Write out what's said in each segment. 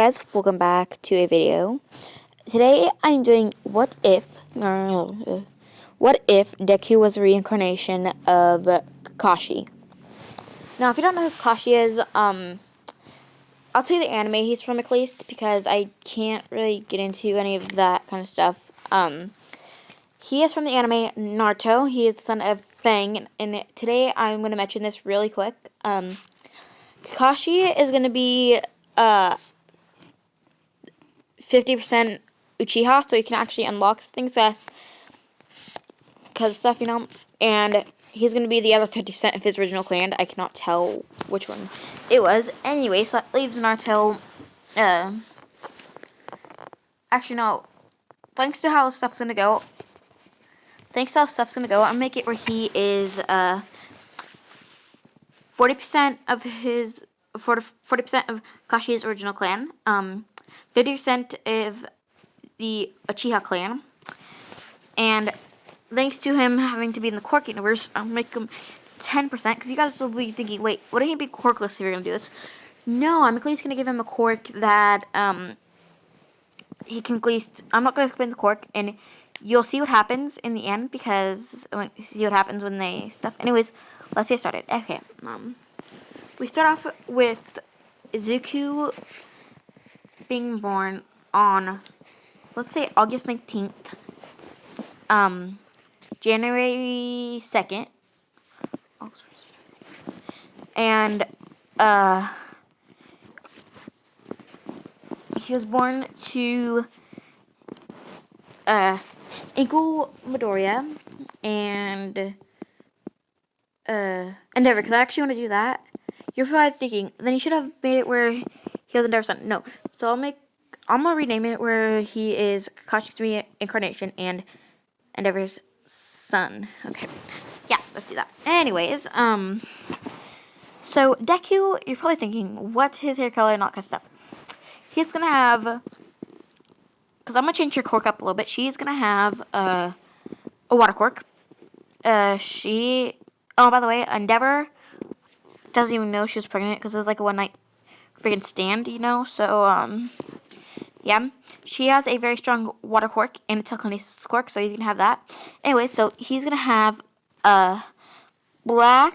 guys, welcome back to a video. Today I'm doing what if Deku was a reincarnation of Kakashi. Now if you don't know who Kakashi is, I'll tell you the anime he's from at least, because I can't really get into any of that kind of stuff. He is from the anime Naruto. He is the son of Fang, and today I'm going to mention this really quick. Kakashi is going to be 50% Uchiha, so he can actually unlock things because of stuff, and he's going to be the other 50% of his original clan. I cannot tell which one it was. Anyway, so that leaves Naruto, actually no, thanks to how this stuff's going to go, I'm going to make it where he is, 40% of his, 40% of Kakashi's original clan, 50% of the Uchiha clan, and thanks to him having to be in the Quirk universe, I'll make him 10%, because you guys will be thinking, wait, wouldn't he be Quirkless if you're going to do this? No, I'm at least going to give him a Quirk that, he can at least, I'm not going to explain the Quirk, and you'll see what happens in the end, because, see what happens when they stuff. Anyways, let's get started. Okay, we start off with Deku being born on, let's say, August 19th, January 2nd, and, he was born to, Inkle Midoriya and, Endeavor, because I actually want to do that. You're probably thinking, then you should have made it where he was Endeavor's son. No. So I'm going to rename it where he is Kakashi's reincarnation and Endeavor's son. Okay. Yeah, let's do that. Anyways, so Deku, you're probably thinking, what's his hair color and all that kind of stuff. He's going to have, because I'm going to change your quirk up a little bit. She's going to have, a water quirk. Oh, by the way, Endeavor doesn't even know she was pregnant because it was like a one-night freaking stand, so, yeah. She has a very strong water quirk, and it's telekinesis quirk, so he's going to have that. Anyway, so he's going to have, blue,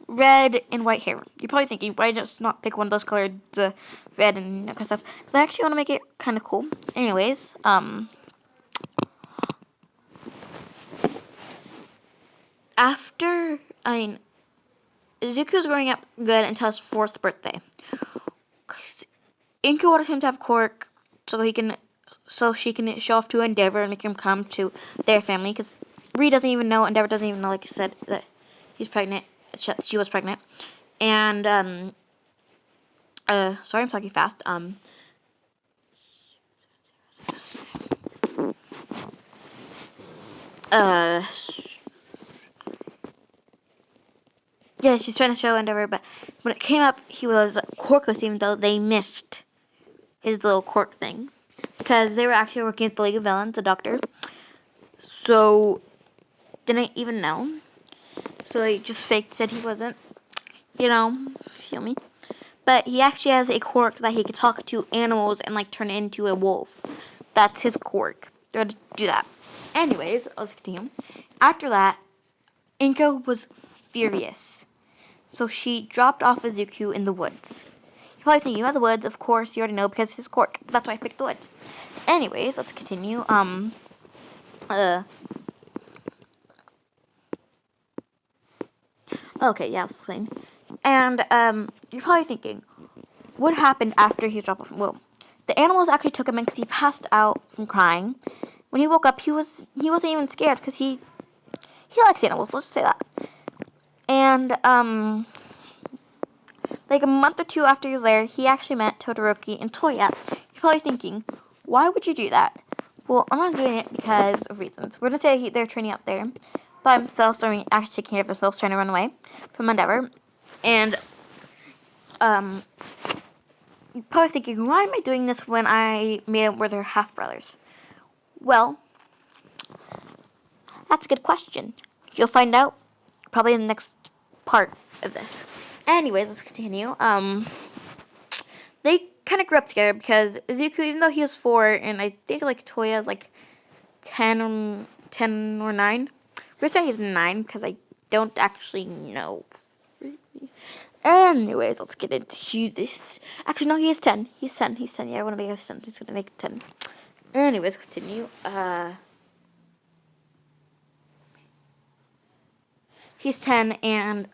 red, and white hair. You're probably thinking, why just not pick one of those colored, red and that kind of stuff? Because I actually want to make it kind of cool. Anyways, after, Zuko's growing up good until his 4th birthday. Inko wanted him to have quirk so she can show off to Endeavor and make him come to their family, because Ree doesn't even know, Endeavor doesn't even know, like I said, that he's pregnant. She was pregnant. And, sorry I'm talking fast. Yeah, she's trying to show Endeavor, but when it came up, he was quirkless, even though they missed his little quirk thing, because they were actually working at the League of Villains, a doctor, so didn't even know, so they just faked, said he wasn't, feel me, but he actually has a quirk that he could talk to animals and, like, turn into a wolf. That's his quirk. They're going to do that. Anyways, let's continue. After that, Inko was furious, so she dropped off Izuku in the woods. You're probably thinking, about the woods, of course, you already know, because it's his quirk. That's why I picked the woods. Anyways, let's continue. Okay, yeah, I was saying. And, you're probably thinking, what happened after he dropped off? Well, the animals actually took him in because he passed out from crying. When he woke up, he wasn't even scared, because he likes animals, let's just say that. And, like a month or two after he was there, he actually met Todoroki and Toya. You're probably thinking, why would you do that? Well, I'm not doing it because of reasons. We're going to say they're training out there by themselves, actually taking care of themselves, trying to run away from Endeavor. And, you're probably thinking, why am I doing this when I made them where they're half-brothers? Well, that's a good question. You'll find out probably in the next part of this. Anyways, let's continue. They kind of grew up together because Izuku, even though he was 4, and I think like Toya is like 10 or 9. We're saying he's 9 because I don't actually know. Anyways, let's get into this. Actually, no, he is 10. He's 10. He's 10. Yeah, one of the guys 10. He's gonna make it 10. Anyways, continue. He's 10, and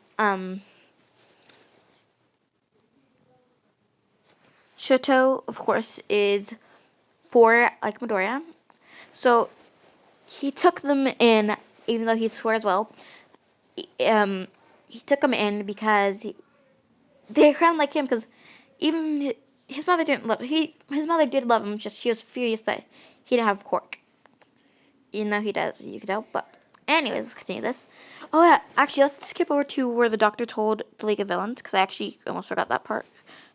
Shoto, of course, is 4, like Midoriya. So he took them in, even though he's 4 as well. He took them in because they kind of like him, because even his mother didn't love his mother did love him, just she was furious that he didn't have Cork. Even though he does, you can tell. But anyways, let's continue this. Oh yeah, actually, let's skip over to where the doctor told the League of Villains, because I actually almost forgot that part.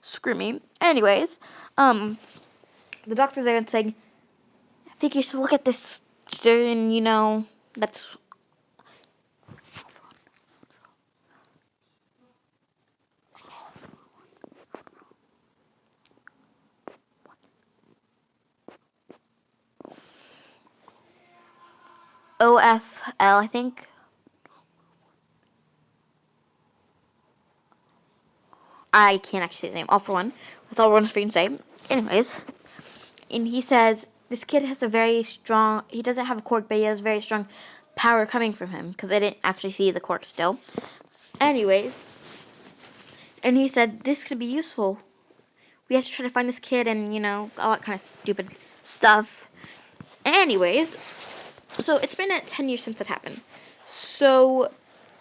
Screw me. Anyways, the doctor's there and saying, I think you should look at this, and you know, that's... OFL, I think. I can't actually say the name. All for one. That's all we're on the screen say. Anyways, and he says this kid has a very strong. He doesn't have a cork, but he has very strong power coming from him, because they didn't actually see the cork still. Anyways, and he said this could be useful. We have to try to find this kid, and you know, all that kind of stupid stuff. Anyways, so it's been 10 years since it happened. So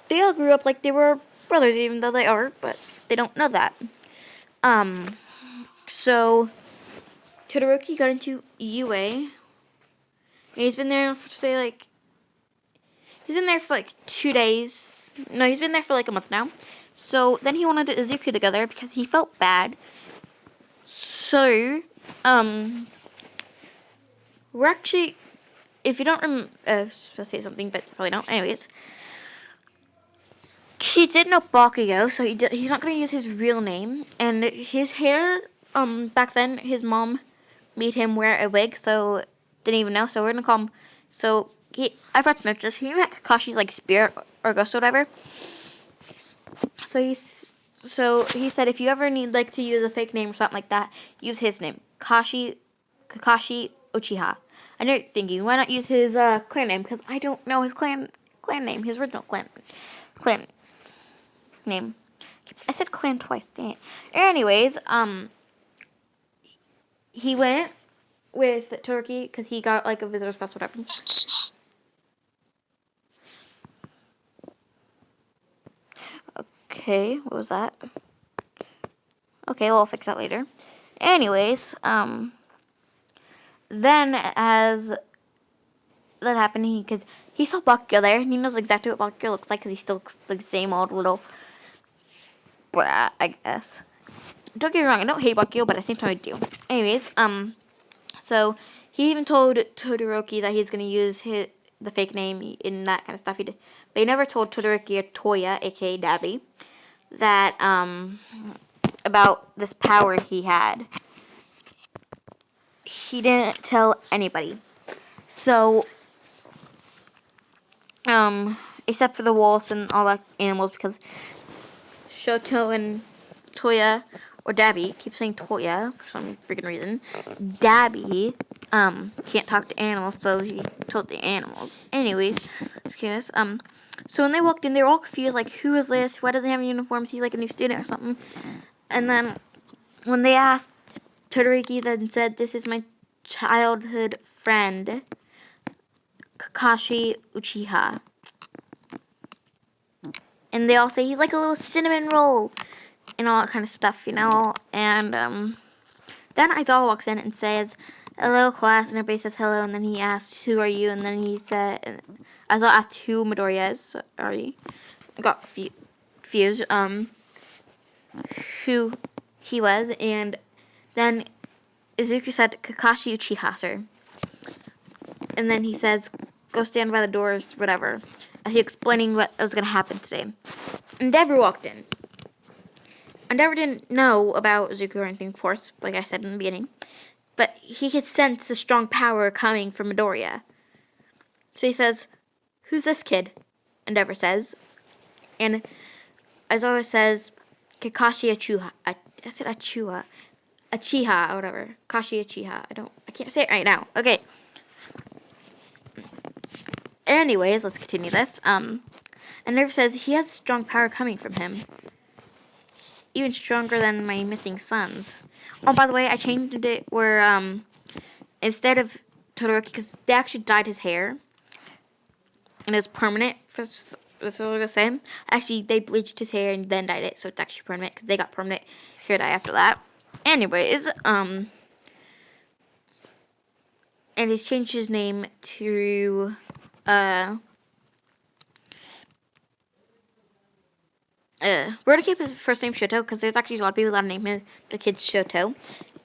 they all grew up like they were brothers, even though they are, but they don't know that. So Todoroki got into UA, and he's been there for, say, like, he's been there for like 2 days. No, he's been there for like a month now. So then he wanted Izuku together because he felt bad. So, we're actually, if you don't remember, I was supposed to say something, but probably don't. Anyways, he did know Bakugo, so he's not going to use his real name. And his hair, back then, his mom made him wear a wig, so didn't even know. So we're going to call him, so I forgot to mention this, he met Kakashi's, like, spirit or ghost or whatever. So he said if you ever need, like, to use a fake name or something like that, use his name, Kakashi Uchiha. I know you're thinking, why not use his clan name? Because I don't know his clan name, his original clan name. I said clan twice, dang it. Anyways, he went with Todoroki because he got like a visitor's pass or whatever. Okay, what was that? Okay, well, I'll fix that later. Anyways, then as that happened, because he saw Bakugo there, and he knows exactly what Bakugo looks like, because he still looks like the same old little brat, I guess. Don't get me wrong, I don't hate Bakugo, but at the same time I do. Anyways, so he even told Todoroki that he's going to use the fake name in that kind of stuff. But he never told Todoroki or Toya, aka Dabi, that, about this power he had. He didn't tell anybody. So, except for the wolves and all the animals, because Shoto and Toya, or Dabi, keep saying Toya for some freaking reason. Dabi, can't talk to animals, so he told the animals. Anyways, so when they walked in, they were all confused, like, who is this? Why doesn't he have uniforms? He's like a new student or something. And then when they asked, Todoroki then said, this is my childhood friend, Kakashi Uchiha. And they all say he's like a little cinnamon roll and all that kind of stuff, you know. And then Aizawa walks in and says, hello, class, and everybody says hello. And then he asks, who are you? And then he said, Aizawa asked who Midoriya is. Sorry, got confused. Who he was, and then Izuku said, Kakashi Uchiha, sir. And then he says, go stand by the doors, whatever, as he explaining what was going to happen today. And Deku walked in. Endeavor didn't know about Zuko or anything, of course, like I said in the beginning. But he could sense the strong power coming from Midoriya. So he says, "Who's this kid?" Endeavor says. And Aizawa says, "Kakashi Achuha." I said Achua. Achiha or whatever. Kashi Achiha. I can't say it right now. Okay. Anyways, let's continue this. Endeavor says he has strong power coming from him. Even stronger than my missing sons. Oh, by the way, I changed it where, instead of Todoroki, because they actually dyed his hair. And it was permanent, that's what I was saying. Actually, they bleached his hair and then dyed it, so it's actually permanent, because they got permanent hair dye after that. Anyways, and he's changed his name to, we're gonna keep his first name Shoto, because there's actually a lot of people that name the kid Shoto.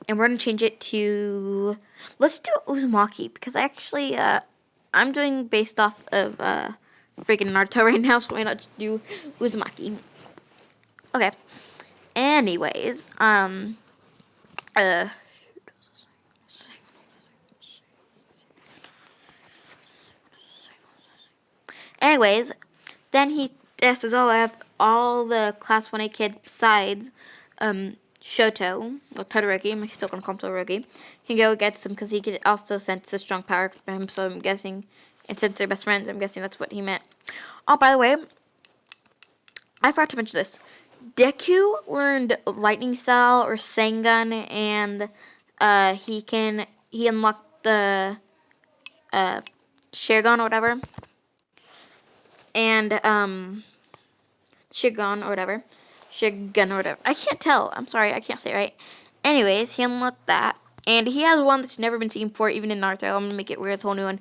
And we're gonna change it to, let's do Uzumaki, because actually, I'm doing based off of, freaking Naruto right now, so why not just do Uzumaki? Okay. Anyways, anyways, then he asks, "Oh, I have all the Class 1A kids besides, Shoto, or Todoroki, I'm still gonna call him Todoroki, can go against him because he could also sense a strong power from him, so I'm guessing, and since they're best friends, I'm guessing that's what he meant." Oh, by the way, I forgot to mention this. Deku learned Lightning Style or Sengun, and he unlocked the Sharingan or whatever, and Sharingan or whatever, I can't tell. I'm sorry, I can't say it right. Anyways, he unlocked that, and he has one that's never been seen before, even in Naruto. I'm gonna make it weird. It's a whole new one.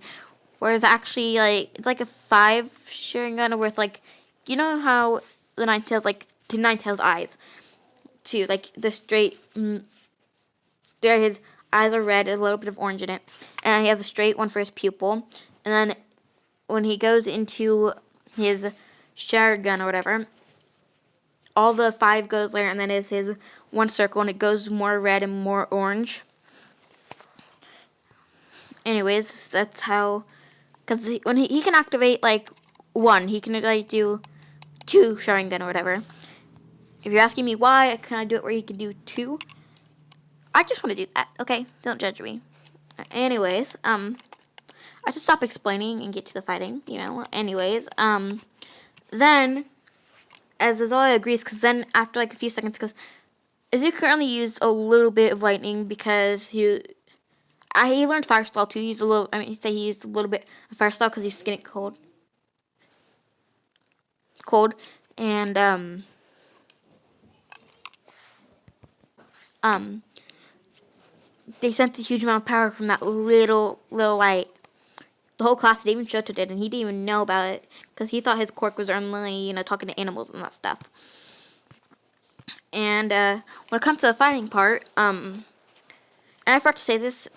Where it's actually like it's like a 5 Sharingan with like, you know how the Nine Tails like to Nine Tails eyes, too, like the straight. There, his eyes are red, a little bit of orange in it, and he has a straight one for his pupil. And then when he goes into his Sharingan or whatever, all the 5 goes there, and then it's his one circle, and it goes more red and more orange. Anyways, that's how, because when he can activate like 1, he can like do 2 Sharingan or whatever. If you're asking me why can I do it where he can do 2, I just want to do that. Okay, don't judge me. Anyways, I just stop explaining and get to the fighting. Anyways, then as Azula agrees, because then after like a few seconds, because Izuku only used a little bit of lightning because he learned Fire Style too. He used he used a little bit of Fire Style because he's getting cold, and they sent a huge amount of power from that little light. The whole class didn't even Shoto did, and he didn't even know about it because he thought his quirk was only talking to animals and that stuff. And when it comes to the fighting part, and I forgot to say this,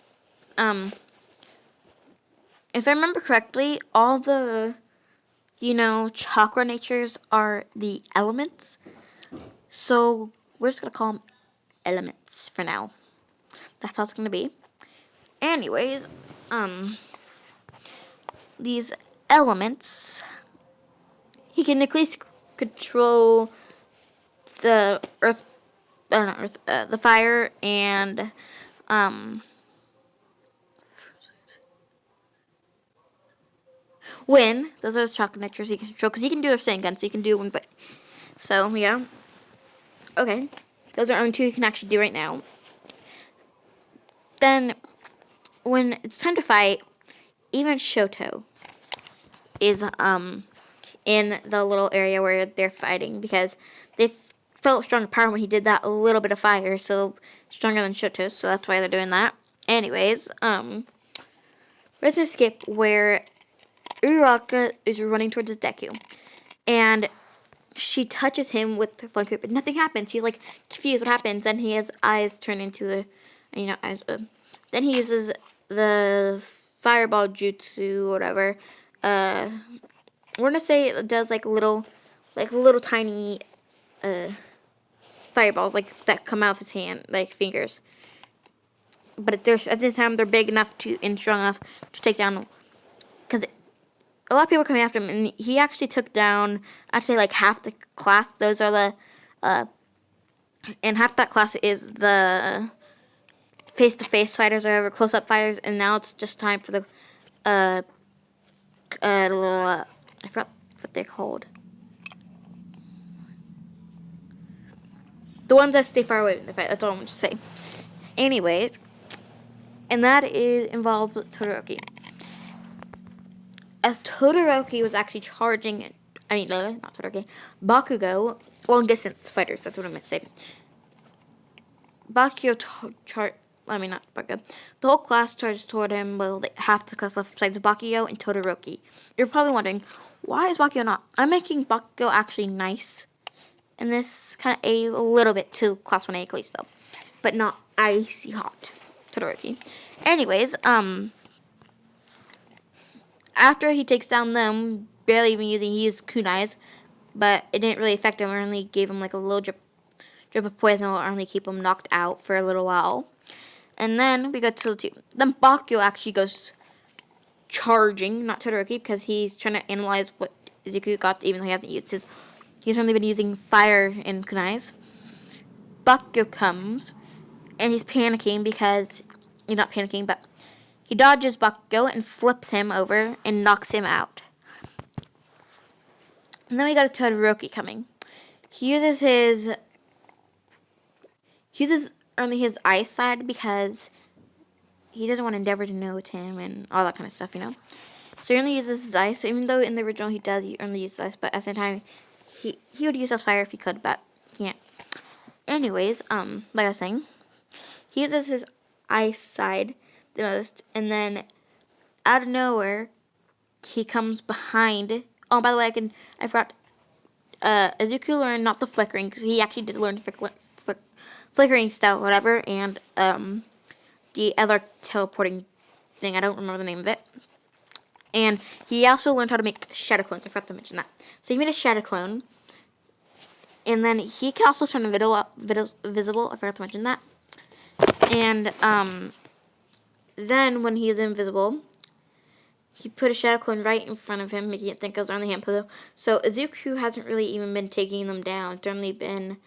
if I remember correctly, all the chakra natures are the elements. So we're just gonna call them elements for now. That's how it's gonna be. Anyways, these elements, he can at least control the the fire and wind. Those are his chakra natures he can control because he can do their Sengun, so he can do one. But so yeah, okay, those are only 2 he can actually do right now. Then when it's time to fight, even Shoto is in the little area where they're fighting because they felt stronger power when he did that a little bit of fire, so stronger than Shoto, so that's why they're doing that. Anyways, let's skip where Uraraka is running towards his Deku, and she touches him with her flame, but nothing happens. He's like confused. What happens? And his eyes turn into the, eyes. Then he uses the fireball jutsu, or whatever. We're gonna say it does like little tiny, fireballs like that come out of his hand, like fingers. But at the same time, they're big enough and strong enough to take down. Because a lot of people are coming after him, and he actually took down, I'd say, like half the class. Those are the, and half that class is the face-to-face fighters or close-up fighters, and now it's just time for the, I forgot what they're called. The ones that stay far away from the fight. That's all I'm going to say. Anyways, and that is involved with Todoroki. As Todoroki was actually charging, not Todoroki, Bakugo, long distance fighters, that's what I meant to say. Not Bakugo. The whole class charged toward him, well, half the class left besides Bakugo and Todoroki. You're probably wondering, why is Bakugo not? I'm making Bakugo actually nice. And this kind of a little bit to class 1A at least, though. But not icy hot Todoroki. Anyways, after he takes down them, barely even he used kunais, but it didn't really affect him. It only gave him like a little drip of poison, or only keep him knocked out for a little while. And then we go to the 2. Then Bakugo actually goes charging, not Todoroki, because he's trying to analyze what Deku got, even though he hasn't used his. He's only been using fire and kunais. Bakugo comes, and he's panicking because he's not panicking, but he dodges Bakugo and flips him over and knocks him out. And then we got a Todoroki coming. He uses only his ice side because he doesn't want Endeavor to know it's him and all that kind of stuff, you know. So he only uses his ice, even though in the original he does only use ice, but at the same time he would use his fire if he could, but he can't. Anyways, like I was saying, he uses his ice side the most, and then out of nowhere he comes behind. Oh, by the way, I forgot. Izuku learned not the flickering, because he actually did learn flickering style, whatever, and the other teleporting thing. I don't remember the name of it. And he also learned how to make shadow clones. I forgot to mention that. So he made a shadow clone. And then he can also turn visible. I forgot to mention that. And then when he is invisible, he put a shadow clone right in front of him, making it think it was on the hand pillow. So Izuku hasn't really even been taking them down. It's only been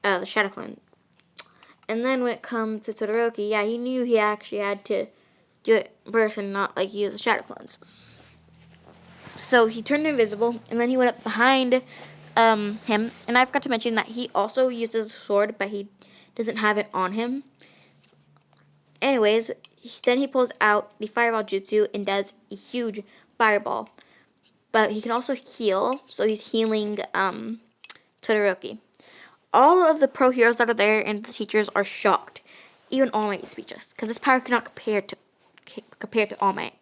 the shadow clone. And then when it comes to Todoroki, yeah, he knew he actually had to do it first and not like use the shadow clones. So he turned invisible, and then he went up behind him. And I forgot to mention that he also uses a sword, but he doesn't have it on him. Anyways, then he pulls out the fireball jutsu and does a huge fireball. But he can also heal, so he's healing Todoroki. All of the pro heroes that are there and the teachers are shocked. Even All Might is speechless, because his power cannot compare to All Might.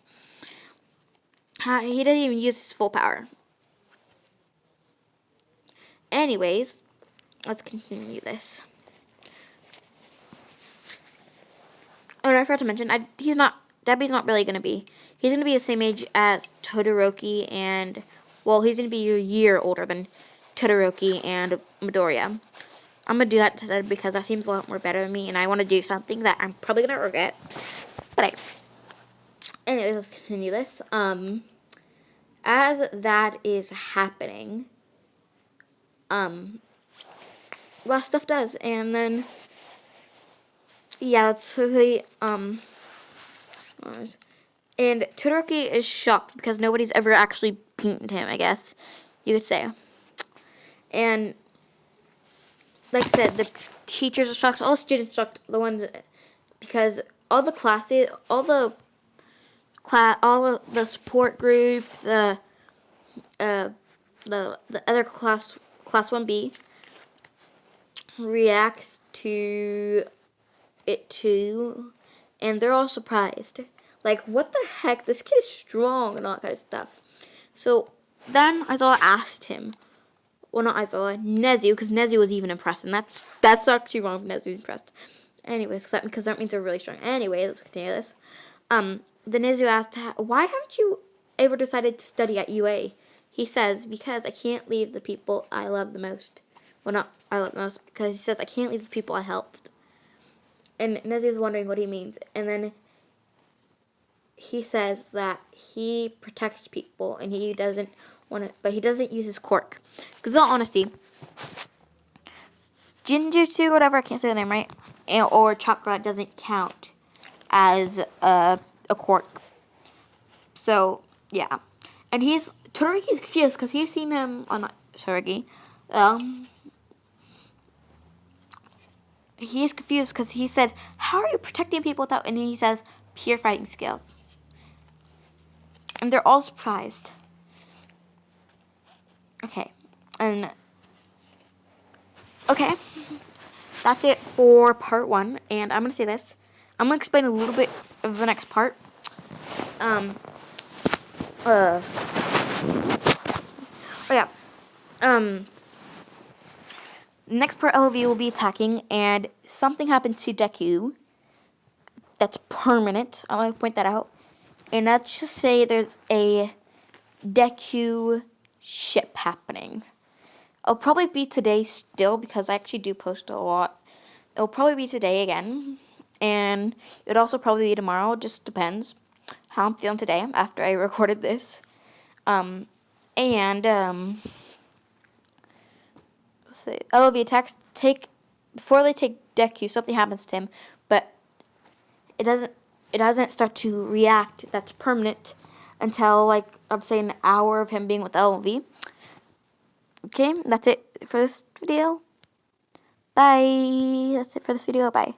He doesn't even use his full power. Anyways, let's continue this. Oh, and I forgot to mention, Debbie's not really going to be. He's going to be the same age as Todoroki, and, well, he's going to be a year older than Todoroki and Midoriya. I'm going to do that today because that seems a lot more better than me, and I want to do something that I'm probably going to regret. But anyways, let's continue this. As that is happening, a lot of stuff does, and then, yeah, that's really, and Todoroki is shocked because nobody's ever actually beaten him, I guess you could say. And like I said, the teachers are shocked, all the students are shocked, the ones, because all the classes, all of the support group, the other class 1B reacts to it too, and they're all surprised. Like, what the heck? This kid is strong and all that kind of stuff. So then Aizawa asked him, well, not Aizawa, Nezu, because Nezu was even impressed, and that's actually wrong if Nezu was impressed. Anyways, because that means they're really strong. Anyways, let's continue this. The Nezu asked, why haven't you ever decided to study at UA? He says, because I can't leave the people I love the most. Well, not I love most, because he says, I can't leave the people I helped. And Nezu's wondering what he means. And then he says that he protects people and he doesn't want to, but he doesn't use his quirk. Because in all honesty, Jinjutsu, whatever, I can't say the name right, or chakra doesn't count as a quirk. So, yeah. And Todoroki's confused because he's seen him, not Todoroki, he's confused because he said, how are you protecting people without, and he says, pure fighting skills. And they're all surprised. Okay. Okay. That's it for part 1. And I'm going to say this. I'm going to explain a little bit of the next part. Oh yeah. Next part, LV will be attacking, and something happens to Deku that's permanent. I want to point that out. And let's just say there's a Deku ship happening. It'll probably be today still, because I actually do post a lot. It'll probably be today again. And it would also probably be tomorrow. It just depends how I'm feeling today after I recorded this. LOV attacks before they take Deku, something happens to him, but it doesn't start to react. That's permanent until, like, I'm saying, an hour of him being with LOV. Okay, that's it for this video. Bye. That's it for this video. Bye.